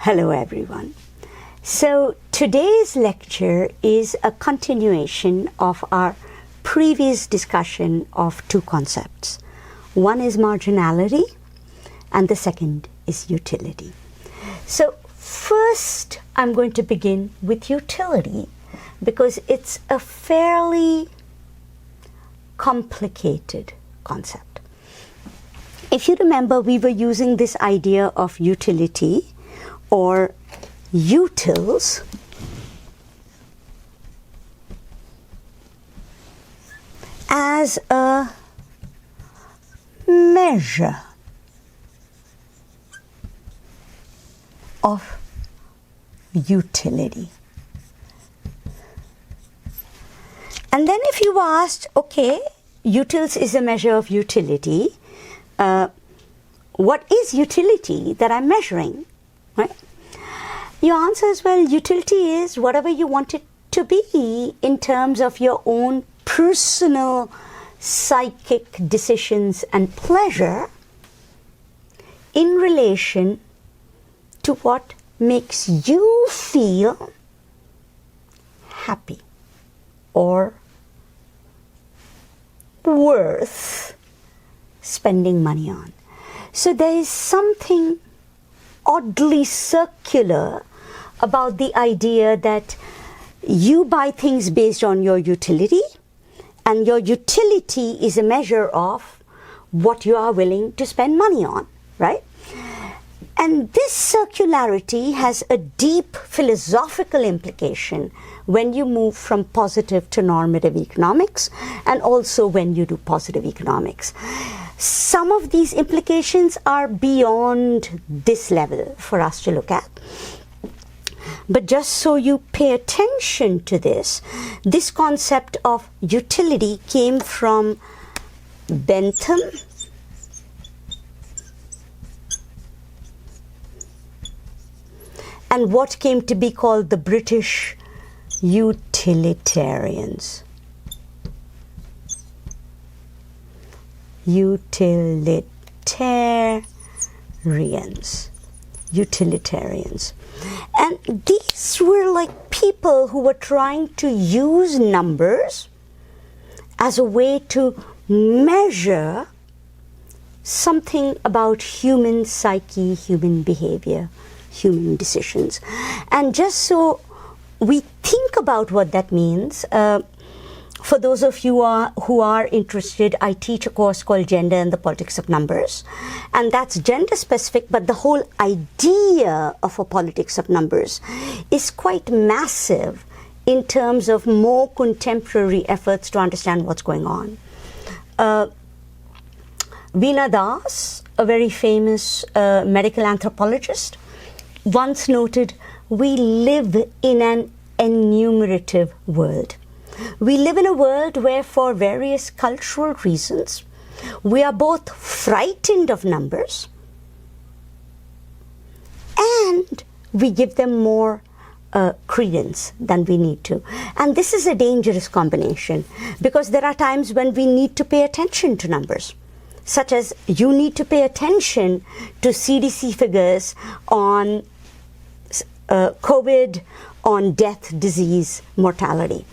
Hello everyone. So today's lecture is a continuation of our previous discussion of two concepts. One is marginality and the second is utility. So first I'm going to begin with utility because it's a fairly complicated concept. If you remember, we were using this idea of utility or utils as a measure of utility. And then if you asked, okay, utils is a measure of utility, what is utility that I'm measuring, right? Your answer is, well, utility is whatever you want it to be in terms of your own personal psychic decisions and pleasure in relation to what makes you feel happy or worth spending money on. So there is something oddly circular about the idea that you buy things based on your utility, and your utility is a measure of what you are willing to spend money on, right? And this circularity has a deep philosophical implication when you move from positive to normative economics, and also when you do positive economics. Some of these implications are beyond this level for us to look at. But just so you pay attention to this concept of utility came from Bentham and what came to be called the British utilitarians. Utilitarians. And these were like people who were trying to use numbers as a way to measure something about human psyche, human behavior, human decisions. And just so we think about what that means, for those of you who are interested, I teach a course called Gender and the Politics of Numbers. And that's gender specific, but the whole idea of a politics of numbers is quite massive in terms of more contemporary efforts to understand what's going on. Veena Das, a very famous medical anthropologist, once noted, we live in an enumerative world. We live in a world where, for various cultural reasons, we are both frightened of numbers and we give them more credence than we need to. And this is a dangerous combination because there are times when we need to pay attention to numbers, such as you need to pay attention to CDC figures on COVID, on death, disease, mortality.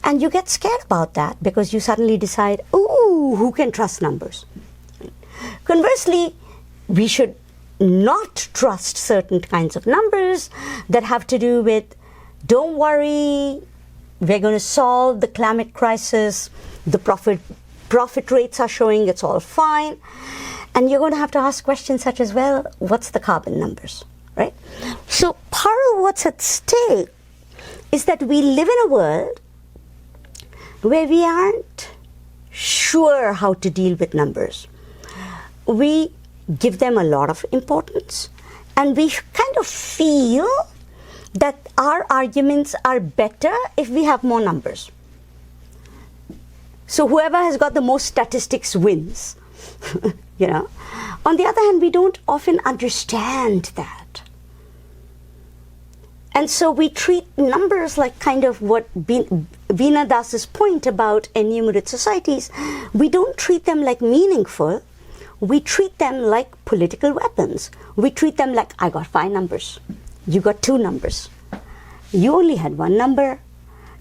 And you get scared about that because you suddenly decide, ooh, who can trust numbers? Conversely, we should not trust certain kinds of numbers that have to do with, don't worry, we're going to solve the climate crisis, the profit rates are showing it's all fine. And you're going to have to ask questions such as, well, what's the carbon numbers, right? So part of what's at stake is that we live in a world where we aren't sure how to deal with numbers. We give them a lot of importance, and we kind of feel that our arguments are better if we have more numbers. So whoever has got the most statistics wins, you know. On the other hand, we don't often understand that. And so we treat numbers like kind of what Veena Das's point about enumerate societies. We don't treat them like meaningful. We treat them like political weapons. We treat them like, I got 5 numbers. You got two numbers. You only had one number.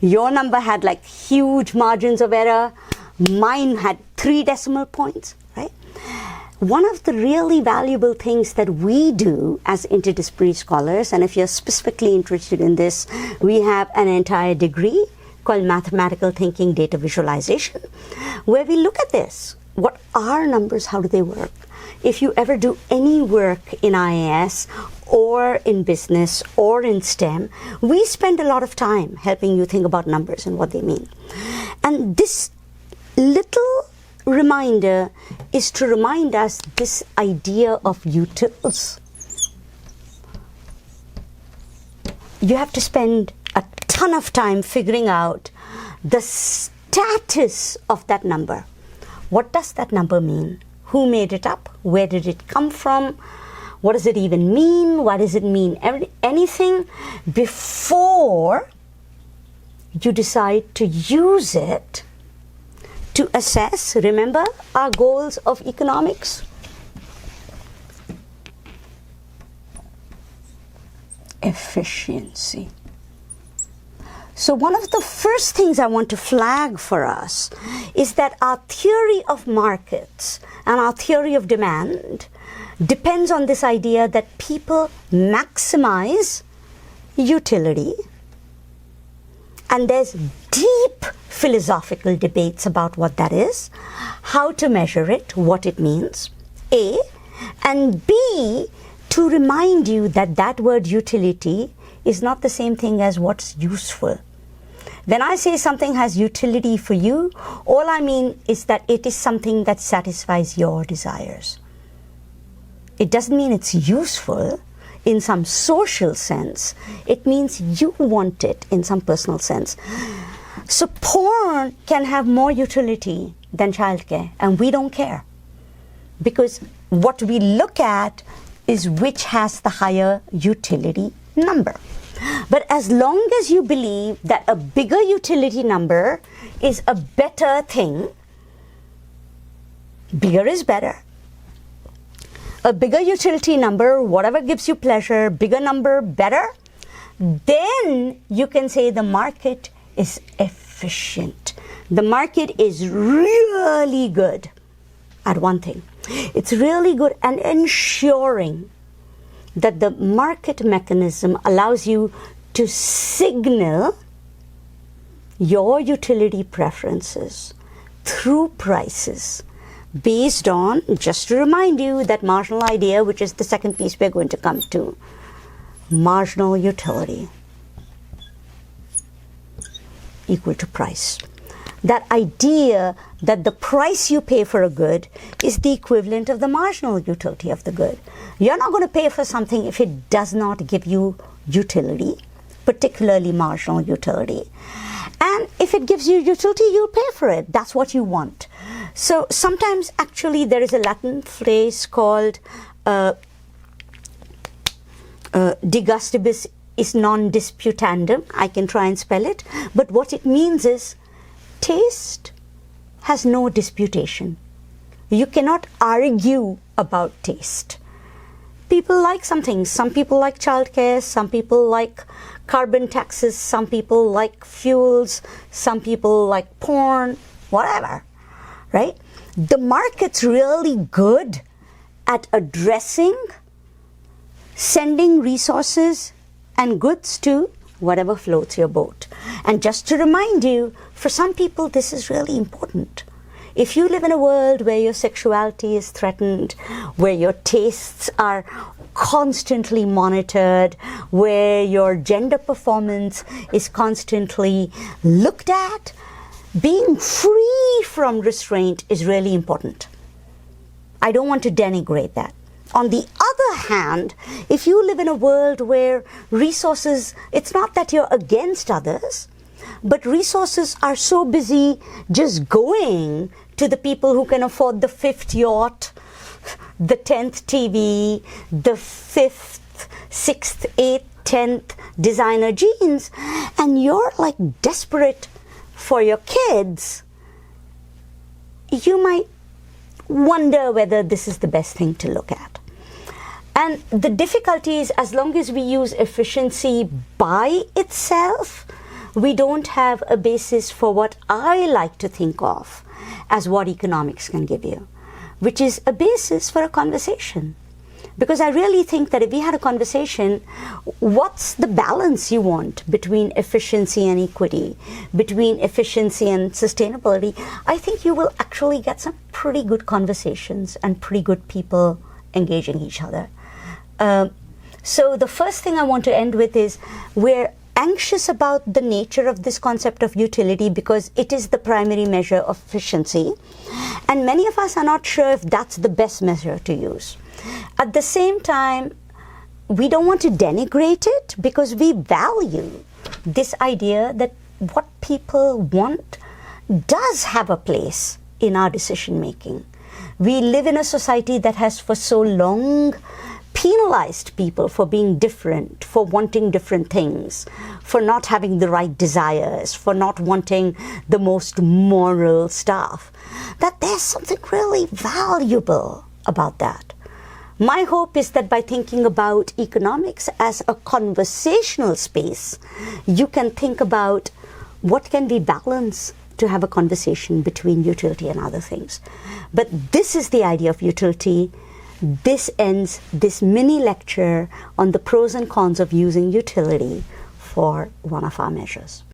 Your number had like huge margins of error. Mine had 3 decimal points, right? One of the really valuable things that we do as interdisciplinary scholars, and if you're specifically interested in this, we have an entire degree called Mathematical Thinking Data Visualization, where we look at this. What are numbers? How do they work? If you ever do any work in IAS or in business or in STEM, we spend a lot of time helping you think about numbers and what they mean. And this little reminder is to remind us this idea of utils. You have to spend a ton of time figuring out the status of that number. What does that number mean? Who made it up? Where did it come from? What does it even mean? What does it mean? Anything before you decide to use it to assess, remember, our goals of economics? Efficiency. So one of the first things I want to flag for us is that our theory of markets and our theory of demand depends on this idea that people maximize utility. And there's deep philosophical debates about what that is, how to measure it, what it means, A, and B, to remind you that that word utility is not the same thing as what's useful. When I say something has utility for you, all I mean is that it is something that satisfies your desires. It doesn't mean it's useful in some social sense. It means you want it in some personal sense. So porn can have more utility than childcare, and we don't care. Because what we look at is which has the higher utility number. But as long as you believe that a bigger utility number is a better thing, bigger is better. A bigger utility number, whatever gives you pleasure, bigger number, better, then you can say the market is efficient. The market is really good at one thing. It's really good at ensuring that the market mechanism allows you to signal your utility preferences through prices based on, just to remind you, that marginal idea, which is the second piece we're going to come to, marginal utility equal to price. That idea that the price you pay for a good is the equivalent of the marginal utility of the good. You're not going to pay for something if it does not give you utility, particularly marginal utility. And if it gives you utility, you'll pay for it. That's what you want. So sometimes actually there is a Latin phrase called de gustibus is non disputandum. I can try and spell it. But what it means is taste has no disputation. You cannot argue about taste. People like something. Some people like childcare, some people like carbon taxes, some people like fuels, some people like porn, whatever, right? The market's really good at addressing, sending resources and goods to whatever floats your boat. And just to remind you, for some people this is really important. If you live in a world where your sexuality is threatened, where your tastes are constantly monitored, where your gender performance is constantly looked at, being free from restraint is really important. I don't want to denigrate that. On the other hand, if you live in a world where resources, it's not that you're against others, but resources are so busy just going to the people who can afford the 5th yacht, the 10th TV, the 5th, 6th, 8th, 10th designer jeans, and you're like desperate for your kids, you might wonder whether this is the best thing to look at. And the difficulty is, as long as we use efficiency by itself, we don't have a basis for what I like to think of as what economics can give you, which is a basis for a conversation. Because I really think that if we had a conversation, what's the balance you want between efficiency and equity, between efficiency and sustainability? I think you will actually get some pretty good conversations and pretty good people engaging each other. So the first thing I want to end with is, we're anxious about the nature of this concept of utility because it is the primary measure of efficiency, and many of us are not sure if that's the best measure to use. At the same time, we don't want to denigrate it because we value this idea that what people want does have a place in our decision making. We live in a society that has for so long penalized people for being different, for wanting different things, for not having the right desires, for not wanting the most moral stuff, that there's something really valuable about that. My hope is that by thinking about economics as a conversational space, you can think about what can we balance to have a conversation between utility and other things. But this is the idea of utility. This ends this mini lecture on the pros and cons of using utility for one of our measures.